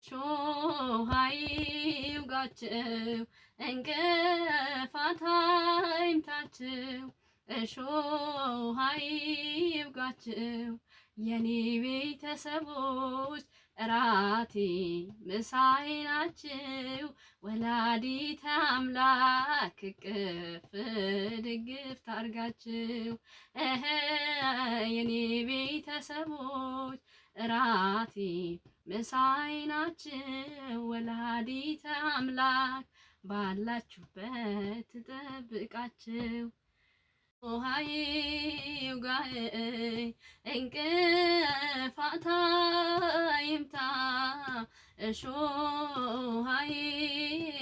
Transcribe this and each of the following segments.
ሾሃይ ውጋቸው እንቅፋት አይምታቸው እሾሃይ ውጋቸው የኔ ቤተሰቦች እራቴ ምሳዬ ናቸው ወላዲተ አምላክ እቅፍ ድግፍ ታርጋቸው የኔ ቤተሰቦች እራቴ ምሳዬ ናቸው ወላዲተ አምላክ ባላችሁበት ትጠብቃችሁ ሾሃይ ውጋኝ እንቅፋት አይምታ ሾሃይ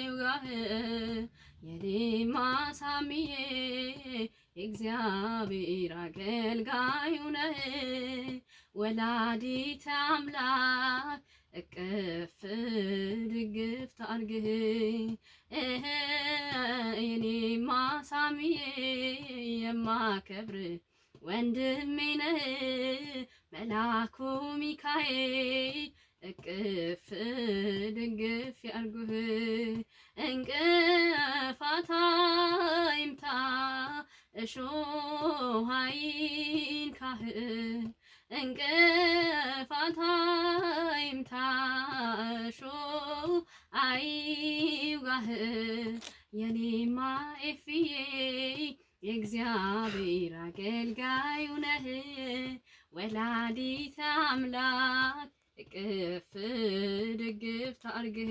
ውጋኝ የኔማ ሳሚዬ እግዚአብሔር አገልጋዩ ነህ ወላዲተ አምላክ እቅፍ ድግፍ ታርግህ የኔማ ሳሚዬ የማከብር ወንድሜ ነህ መልአኩ ሚካኤል እቅፍ ድግፍ ያርጉህ እንቅፋት አይምታ እሾሃይ ይንካህ እንቅፋት አይምታ እሾሃይ ይውጋህ የኔማ ኤፍዬ የእግዚአብሔር አገልጋዩ ነህ ወላዲተ አምላክ እቅፍ ድግፍ ታርግህ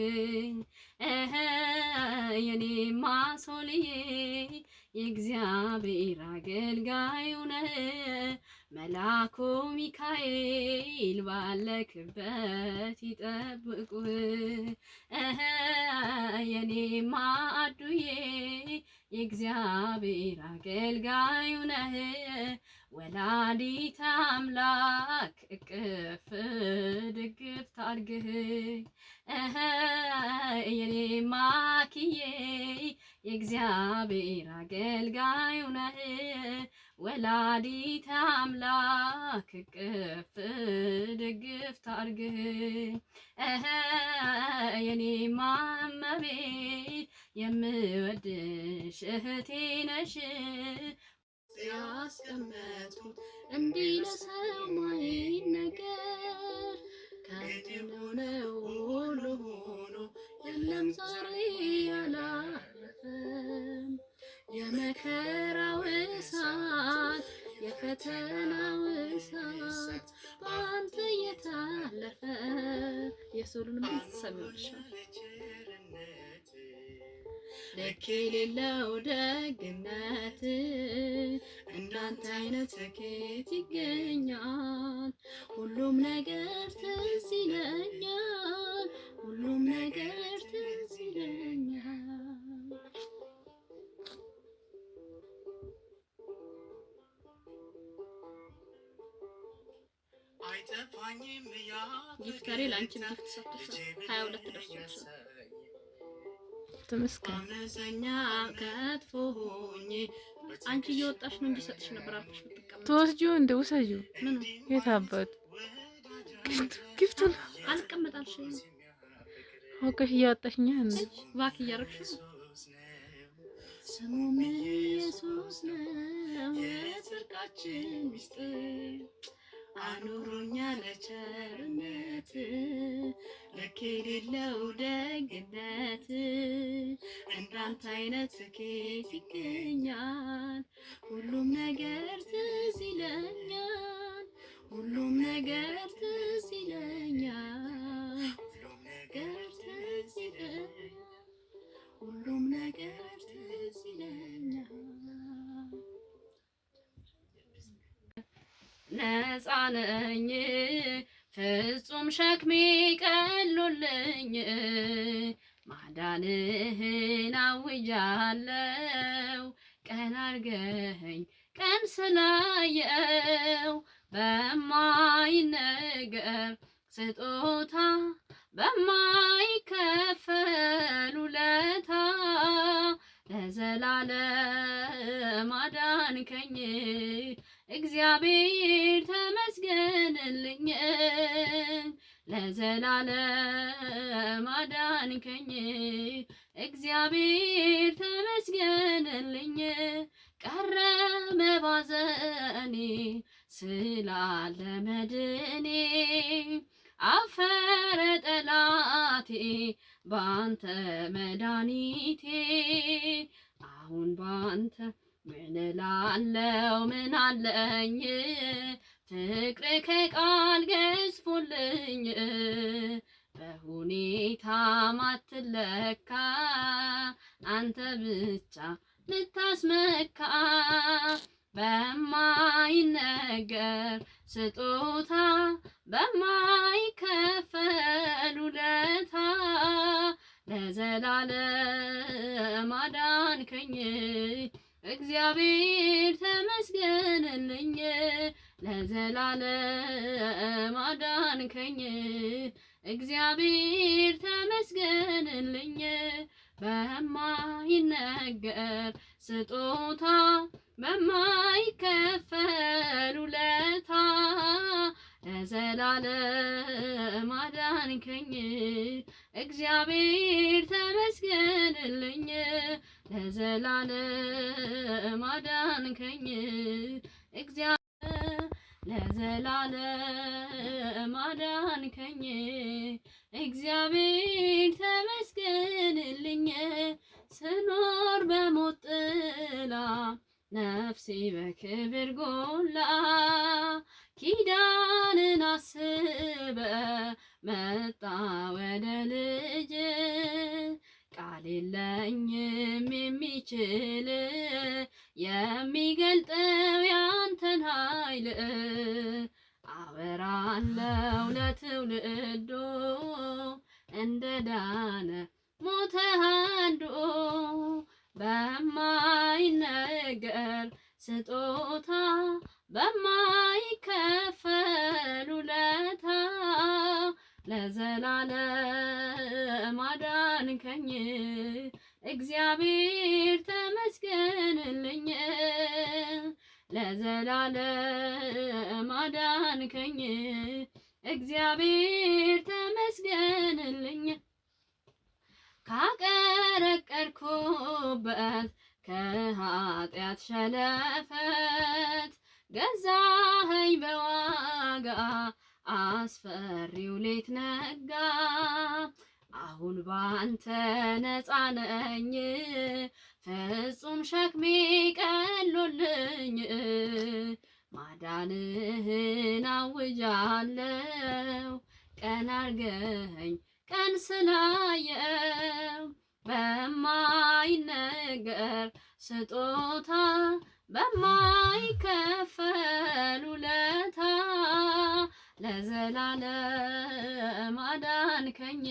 የኔማ ሶልዬ የእግዚአብሔር አገልጋዩ ነህ መልአኩ ሚካኤል ባለክበት ይጠብቁህ የኔማ አዱዬ የእግዚአብሔር አገልጋዩ ነህ ወላዲተ አምላክ እቅፍ ድግፍ ታርግህ የኔማ ኪዬ የእግዚአብሔር አገልጋዩ ነህ ወላዲተ አምላክ እቅፍ ድግፍ ታርግህ የኔማ እመቤት የምወድሽ እህቴ ነሽ ያስቀመጡት እንዲህ ለሰው ማይነገር ከንቱ ነው ሁሉ ሆኖ የለም ዛሬ ያላረፈም የመከራው እሳት የፈተናው እሳት በአንተ የታለፈ የሶሉን ምን ትሰሚልሻል ልክ የሌለው ደግነት እንዳንተ አይነት ከየት ይገኛል ሁሉም ነገር ትዝ ይለኛል ሁሉም ነገር ትዝ ይለኛል አይተፋኝም ያ ይፍከሬ ላንቺም ጊፍት ሰጥተሻል 22 ደርሶሻል ተመስገን አነሰኛ ከትፎኝ አንቺ እየወጣሽ ነው እንጂ ሰጥሽ ነበር አልፈሽ ብትቀመጥ ተወስጂው እንደ ውሰጂው ምን የታበዱ ጊፍቱን አልቀመጣልሽ ኦኬሽ እያወጣሽኛ እንዴ ዋክ እያረግሽ ስሙም ኢየሱስ ነው የጽድቃችን ምስጢር አኑሮኛል ቸርነት ልክ የሌለው ደግነት እንዳንተ አይነት ከየት ይገኛል ሁሉም ነገር ትዝ ይለኛል ሁሉም ነገር ትዝ ይለኛል ሁሉም ነገር ትዝ ይለኛል ሁሉም ነገር ትዝ ይለኛል ነፃ ነኝ ፍጹም ሸክሜ ቀሎልኝ ማዳንህን አውጃለሁ ቀን አርገኸኝ ቀን ስላየው በማይነገር ስጦታ በማይከፈል ውለታ ለዘላለም አዳንከኝ እግዚአብሔር ተመስገንልኝ ለዘላለም ማዳንከኝ እግዚአብሔር ተመስገንልኝ። ቀረ መባዘኔ ስላለ መድኔ አፈረ ጠላቴ ባንተ መድኃኒቴ አሁን ባንተ ምን እላለሁ ምን አለኝ ፍቅር ከቃል ገዝፎልኝ በሁኔታ ማትለካ አንተ ብቻ ምታስመካ በማይነገር ስጦታ በማይከፈል ውለታ ለዘላለም አዳንከኝ እግዚአብሔር ተመስገንልኝ። ለዘላለም አዳንከኝ እግዚአብሔር ተመስገንልኝ። በማይነገር ስጦታ በማይከፈል ውለታ ለዘላለም አዳንከኝ እግዚአብሔር ተመስገንልኝ። ለዘላለም አዳንከኝ ለዘላለም አዳንከኝ እግዚአብሔር ተመስገንልኝ። ስኖር በሞት ጥላ ነፍሴ በክብር ጎላ ኪዳንን አስበ መጣ ወደ ልጅ ቃል የለኝም የሚችል የሚገልጠው ያንተን ኃይል አወራለሁ ለትውልዶ እንደ ዳነ ሞተ አንዱ በማይነገር ስጦታ በማይከፈል ውለታ ለዘላለም አዳንከኝ እግዚአብሔር ተመስገንልኝ። ለዘላለም አዳንከኝ እግዚአብሔር ተመስገንልኝ። ካቀረቀርኩበት ከኃጢአት ሸለፈት ገዛኸኝ በዋጋ አስፈሪው ሌት ነጋ። አሁን ባንተ ነፃ ነኝ ፍጹም ሸክሜ ቀሎልኝ። ማዳንህን አውጃለሁ ቀን አርገኝ ቀን ስላየው በማይነገር ስጦታ በማይከፈል ውለታ ለዘላለም አዳንከኝ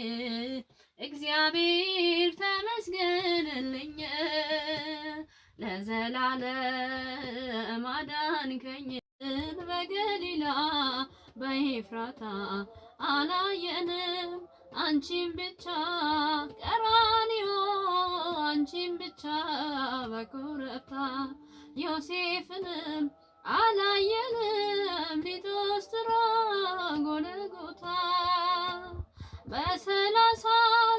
እግዚአብሔር ተመስገንልኝ። ለዘላለም አዳንከኝ በገሊላ በኤፍራታ አላየንም አንቺን ብቻ ቀራንዮ አንቺን ብቻ በኮረብታ ዮሴፍንም አላየንም ሊቶስትራ ጎልጎታ በሰላሳ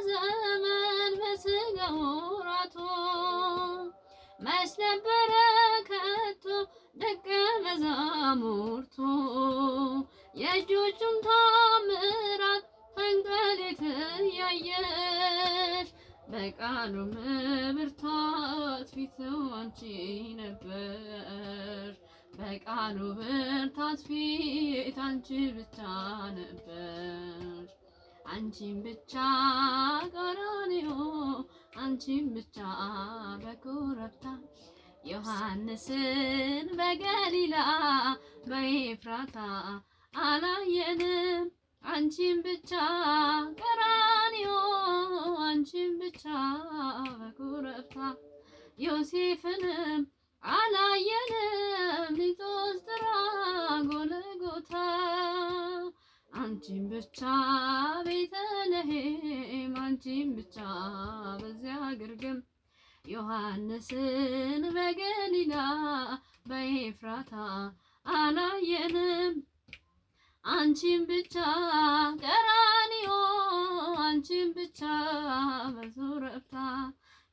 ዘመን በስጋ ወራቱ መች ነበረ ከቶ ደቀ መዛሙርቱ የእጆቹን ታምራት ተንቀሌት ያየሽ በቃሉ ብርታት ፊት አንቺ ነበር በቃሉ ብርታት ፊት አንቺ ብቻ ነበር አንቺን ብቻ ቀራንዮ አንቺን ብቻ በኮረብታ ዮሐንስን በገሊላ በኤፍራታ አላየንም አንቺን ብቻ ቀራንዮ አንቺን ብቻ በኮረብታ ዮሴፍንም አላየንም ሊቶስትራ ጎልጎታ አንቺን ብቻ ቤተልሔም አንቺን ብቻ በዚያ ግርግም ዮሐንስን በገሊላ በኤፍራታ አላየንም አንቺን ብቻ ቀራንዮ አንቺን ብቻ በዙረፍታ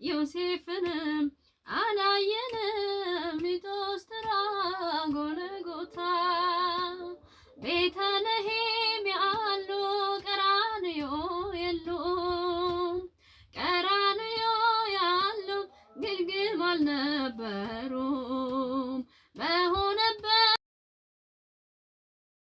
ዮሴፍንም አላየንም ሊቶስትራ ጎልጎታ ቤተልሔም ያሉ ቀራንዮ የሉም ቀራንዮ ያሉ ግልግል አልነበሩ